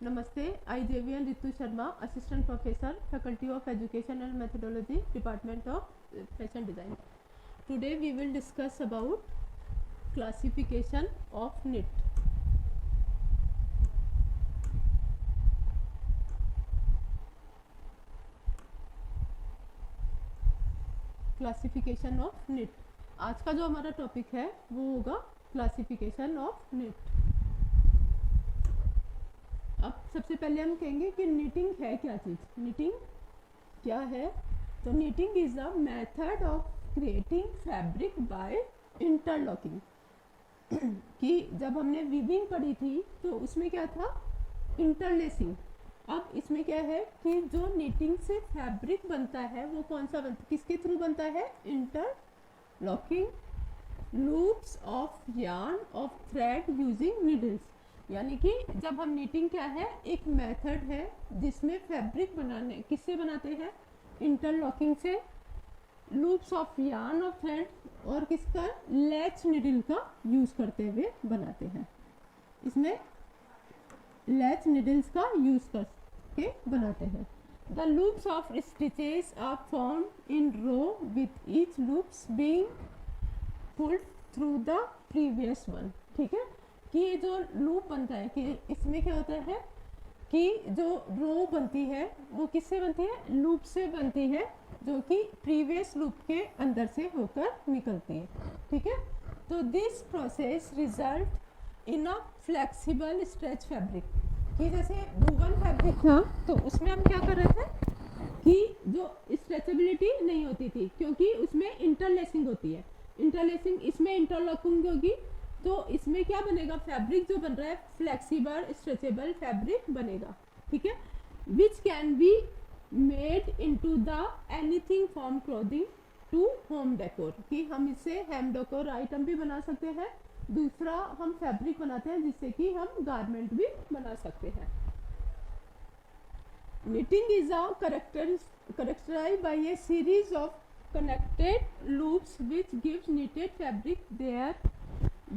Namaste, I JVN Ritu Sharma, Assistant Professor, Faculty of Education and Methodology, Department of Fashion Design. Today we will discuss about classification of knit. Classification of knit. आज का जो हमारा topic है वो होगा classification of knit. अब सबसे पहले हम कहेंगे कि नीटिंग है क्या चीज़। नीटिंग क्या है? तो knitting is a method of creating fabric by interlocking. कि जब हमने वीविंग पढ़ी थी तो उसमें क्या था? इंटरलेसिंग। अब इसमें क्या है कि जो नीटिंग से फैब्रिक बनता है वो कौन सा बनता है, किसके थ्रू बनता है? Interlocking loops of yarn of thread using needles. यानी कि जब हम नीटिंग क्या है, एक मेथड है जिसमें फैब्रिक बनाने किससे बनाते हैं? इंटरलॉकिंग से, loops of yarn of thread और किसका? लैच नीडल का यूज करते हुए बनाते हैं। इसमें लैच नीडल्स का यूज करके बनाते हैं। The loops of stitches are formed in row with each loops being pulled through the previous one. ठीक है, कि ये जो लूप बनता है कि इसमें क्या होता है कि जो रो बनती है वो किससे बनती है? लूप से बनती है, जो कि प्रीवियस लूप के अंदर से होकर निकलती है। ठीक है, तो this process result in a flexible stretch fabric. कि जैसे वूवन फैब्रिक था तो उसमें हम क्या कर रहे थे कि जो स्ट्रेचेबिलिटी नहीं होती थी, क्योंकि उसमें इंटरलेसिंग होती है। इंटरलेसिंग, इसमें इंटरलॉकिंग होगी तो इसमें क्या बनेगा? फैब्रिक जो बन रहा है फ्लेक्सिबल स्ट्रेचेबल फैब्रिक बनेगा। ठीक है, which can be made into the anything from clothing to home decor. कि हम इससे होम डेकोर आइटम भी बना सकते हैं, दूसरा हम फैब्रिक बनाते हैं जिससे कि हम गारमेंट भी बना सकते हैं। knitting is a characterized by a series of connected loops which gives knitted fabric their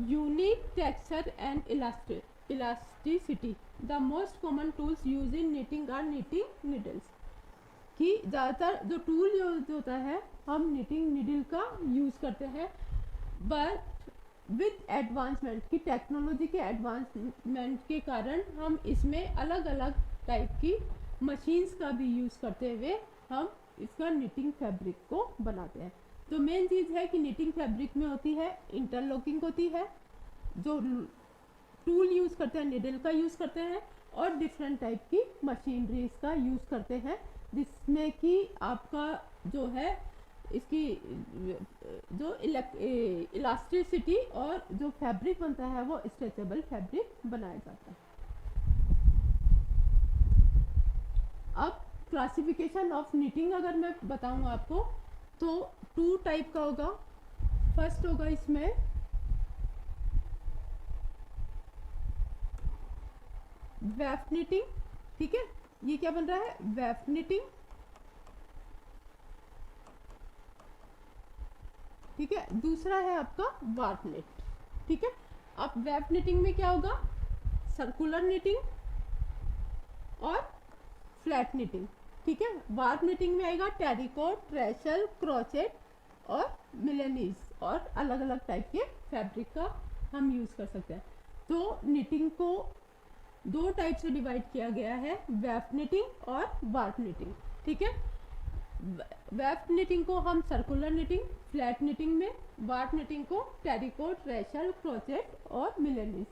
unique texture and elasticity. The most common tools used in knitting are knitting needles. कि ज़्यादातर जो टूल यूज होता है हम knitting needle का use करते हैं, but with advancement की टेक्नोलॉजी के एडवांसमेंट के कारण हम इसमें अलग अलग टाइप की मशीन्स का भी यूज़ करते हुए हम इसका निटिंग फैब्रिक को बनाते हैं। तो मेन चीज़ है कि निटिंग फैब्रिक में होती है इंटरलॉकिंग होती है, जो टूल यूज़ करते हैं निडल का यूज़ करते हैं, और डिफरेंट टाइप की मशीनरीज का यूज़ करते हैं, जिसमें कि आपका जो है इसकी जो इलास्टिसिटी और जो फैब्रिक बनता है वो स्ट्रेचेबल फैब्रिक बनाया जाता है। अब क्लासिफिकेशन ऑफ निटिंग अगर मैं बताऊं आपको तो टू टाइप का होगा। फर्स्ट होगा इसमें वेफ्ट निटिंग। ठीक है, ये क्या बन रहा है? Weft knitting. ठीक है, दूसरा है आपका वार्प निट। ठीक है, अब वेब निटिंग में क्या होगा? सर्कुलर निटिंग और फ्लैट निटिंग। ठीक है, वार्प निटिंग में आएगा टेरिकोट, ट्रेशल, क्रोचेट और मिलेनीज, और अलग अलग टाइप के फैब्रिक का हम यूज कर सकते हैं। तो निटिंग को दो टाइप से डिवाइड किया गया है, वेब निटिंग और वार्प निटिंग। ठीक है, वेफ्ट निटिंग को हम सर्कुलर निटिंग, फ्लैट निटिंग में, वार्प निटिंग को टेरिकोट, रेशल, क्रोचेट और मिलेनीज।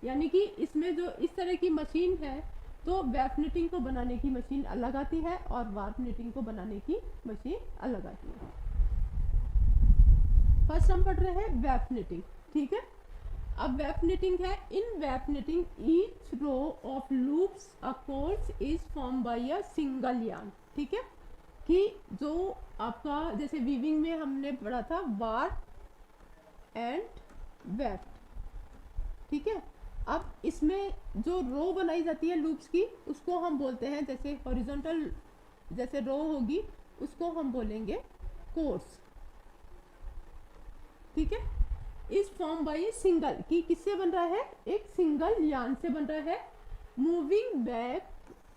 यानी कि इसमें जो इस तरह की मशीन है तो वेफ्ट निटिंग को बनाने की मशीन अलग आती है और वार्प निटिंग को बनाने की मशीन अलग आती है। फर्स्ट हम पढ़ रहे हैं वेफ्ट निटिंग। ठीक है, अब वेफ्ट निटिंग है। In weft knitting each row of loops a course is form by a single yarn. ठीक है, कि जो आपका जैसे वीविंग में हमने पढ़ा था वार्प एंड वेफ्ट। ठीक है, अब इसमें जो रो बनाई जाती है लूप्स की उसको हम बोलते हैं, जैसे हॉरिजॉन्टल जैसे रो होगी उसको हम बोलेंगे कोर्स। ठीक है, इस फॉर्म बाय सिंगल, कि किससे बन रहा है? एक सिंगल यार्न से बन रहा है, moving back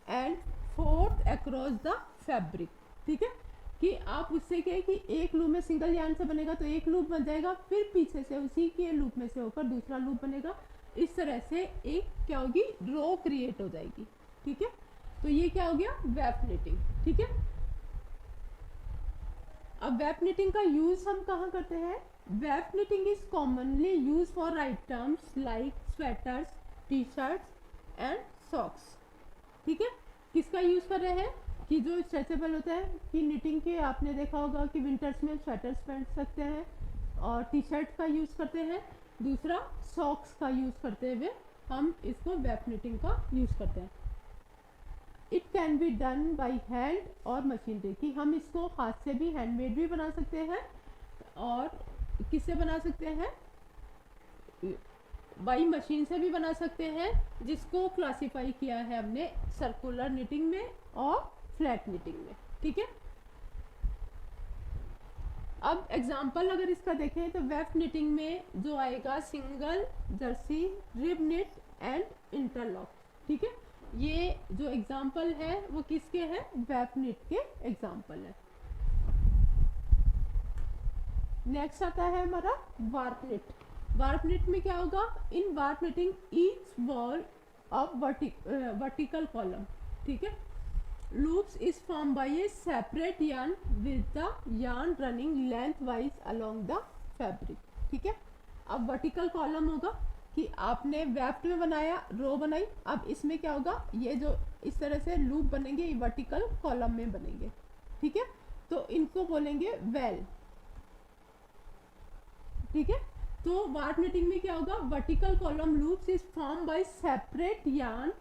and fourth across the fabric. ठीक है, कि आप उससे क्या है कि एक लूप में सिंगल यार्न से बनेगा तो एक लूप बन जाएगा, फिर पीछे से उसी के लूप में से होकर दूसरा लूप बनेगा। इस तरह से एक क्या होगी, रो क्रिएट हो जाएगी। ठीक है, तो ये क्या हो गया, वेब निटिंग। ठीक है, अब वेब निटिंग का यूज हम कहाँ करते हैं? Web knitting is commonly use for items like sweaters, T shirts and socks. ठीक है, किसका यूज कर रहे हैं? कि जो स्ट्रेचेबल होता है, कि निटिंग के आपने देखा होगा कि विंटर्स में स्वेटर्स पहन सकते हैं और टी शर्ट का यूज करते हैं। दूसरा सॉक्स का यूज करते हुए हम इसको वेब निटिंग का यूज करते हैं। It can be done by hand और मशीनरी, कि हम इसको हाथ से भी हैंडमेड भी बना सकते हैं और किससे बना सकते हैं, बाई मशीन से भी बना सकते हैं, जिसको क्लासिफाई किया है हमने सर्कुलर निटिंग में और फ्लैट निटिंग में। ठीक है, अब एग्जांपल अगर इसका देखें तो वेब निटिंग में जो आएगा single, jersey, rib knit and interlock. ठीक है, ये जो एग्जांपल है वो किसके हैं? वेब निट के एग्जांपल है। नेक्स्ट आता है हमारा वार्प निट। वार्प निट में क्या होगा? In warp knitting each wale of vertical column, ठीक है, loops is formed by a separate yarn with the yarn running lengthwise along the fabric। ठीक है, अब वर्टिकल कॉलम होगा कि आपने वेफ्ट में बनाया, रो बनाई, अब इसमें क्या होगा, ये जो इस तरह से लूप बनेंगे ये वर्टिकल कॉलम में बनेंगे। ठीक है, तो इनको बोलेंगे वेल। ठीक है, तो वार्प निटिंग में क्या होगा, vertical column loops is form bye separate yarn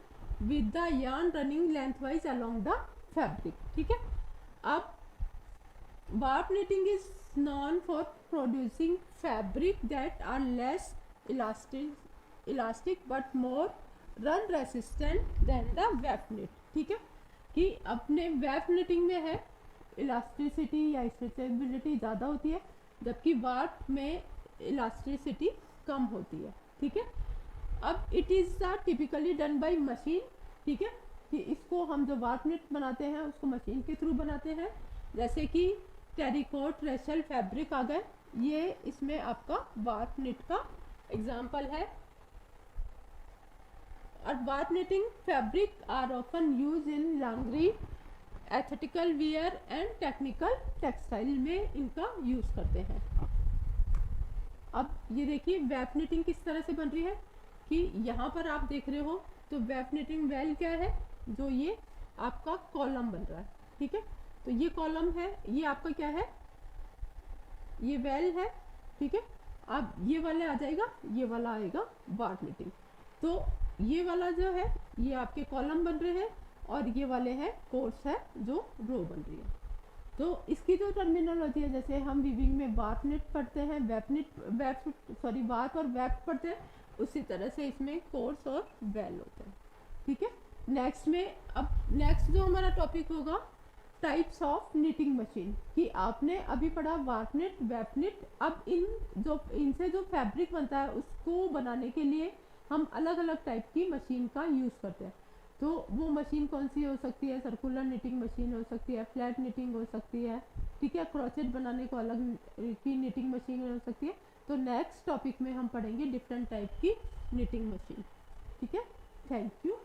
with the yarn running lengthwise along the fabric। ठीक है, अब warp knitting is known for producing fabric that are less elastic but more run resistant than the weft knit। ठीक है, कि अपने web knitting में है elasticity या स्ट्रेचेबिलिटी ज़्यादा होती है, जबकि वार्प में इलास्टिसिटी कम होती है। ठीक है, अब it is typically done by machine. ठीक है, कि इसको हम जो वार्प निट बनाते हैं उसको मशीन के थ्रू बनाते हैं, जैसे कि टेरिकोट, रेशल फैब्रिक आ गए, ये इसमें आपका वार्प निट का एग्जांपल है। और warp knitting fabric are often use in laundry, aesthetical wear and technical textile में इनका यूज करते हैं। अब ये देखिए वेब निटिंग किस तरह से बन रही है, कि यहाँ पर आप देख रहे हो तो वेब निटिंग वेल क्या है, जो ये आपका कॉलम बन रहा है। ठीक है, तो ये कॉलम है, ये आपका क्या है, ये वेल है। ठीक है, अब ये वाला आ जाएगा, ये वाला आएगा वार्प निटिंग। तो ये वाला जो है ये आपके कॉलम बन रहे हैं और ये वाले हैं कोर्स है जो रो बन रही है। तो इसकी जो टर्मिनोलॉजी है, जैसे हम वीविंग में वार्प निट पढ़ते हैं, वार्प और वेब पढ़ते हैं, उसी तरह से इसमें कोर्स और वेल होते हैं। ठीक है, नेक्स्ट में अब नेक्स्ट जो हमारा टॉपिक होगा टाइप्स ऑफ निटिंग मशीन, कि आपने अभी पढ़ा वार्प निट, वेब निट। अब इनसे जो फैब्रिक बनता है उसको बनाने के लिए हम अलग अलग टाइप की मशीन का यूज़ करते हैं। तो वो मशीन कौन सी हो सकती है? सर्कुलर निटिंग मशीन हो सकती है, फ्लैट निटिंग हो सकती है। ठीक है, क्रोचेट बनाने को अलग की निटिंग मशीन हो सकती है। तो नेक्स्ट टॉपिक में हम पढ़ेंगे डिफरेंट टाइप की निटिंग मशीन। ठीक है, थैंक यू।